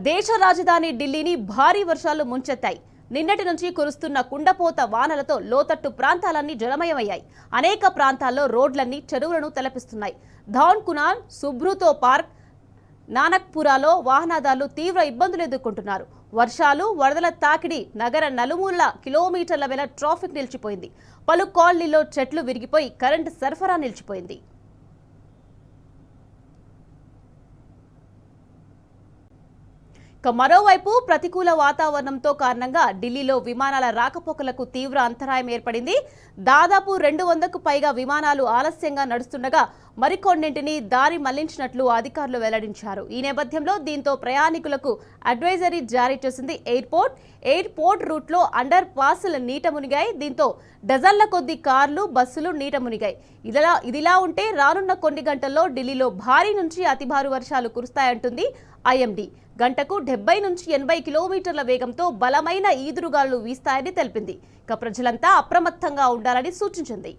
దేశ రాజధాని ఢిల్లీని భారీ వర్షాలు ముంచెత్తాయి. నిన్నటి నుంచి కురుస్తున్న కుండపోత వానలతో లోతట్టు ప్రాంతాలన్నీ జలమయమయ్యాయి. అనేక ప్రాంతాల్లో రోడ్లన్నీ చెరువులను తలపిస్తున్నాయి. ధౌన్ కునాల్, సుబ్రూతో పార్క్, నానక్పురాలో వాహనదారులు తీవ్ర ఇబ్బందులు ఎదుర్కొంటున్నారు. వర్షాలు, వరదల తాకిడి నగర నలుమూల కిలోమీటర్ల వేల ట్రాఫిక్ నిలిచిపోయింది. పలు కాలనీల్లో చెట్లు విరిగిపోయి కరెంటు సరఫరా నిలిచిపోయింది. మరోవైపు ప్రతికూల వాతావరణంతో కారణంగా ఢిల్లీలో విమానాల రాకపోకలకు తీవ్ర అంతరాయం ఏర్పడింది. దాదాపు 200కు పైగా విమానాలు ఆలస్యంగా నడుస్తుండగా మరికొన్నింటిని దారి మళ్లించినట్లు అధికారులు వెల్లడించారు. ఈ నేపథ్యంలో దీంతో ప్రయాణికులకు అడ్వైజరీ జారీ చేసింది ఎయిర్పోర్ట్ రూట్లో అండర్ పాస్లు నీట మునిగాయి. దీంతో డజన్ల కొద్ది కార్లు, బస్సులు నీట మునిగాయి. ఇదిలా ఉంటే రానున్న కొన్ని గంటల్లో ఢిల్లీలో భారీ నుంచి అతి భారీ వర్షాలు కురుస్తాయంటుంది ఐఎండీ. గంటకు 70 నుంచి 80 కిలోమీటర్ల వేగంతో బలమైన ఈదురుగాలు వీస్తాయని తెలిపింది. ప్రజలంతా అప్రమత్తంగా ఉండాలని సూచించింది.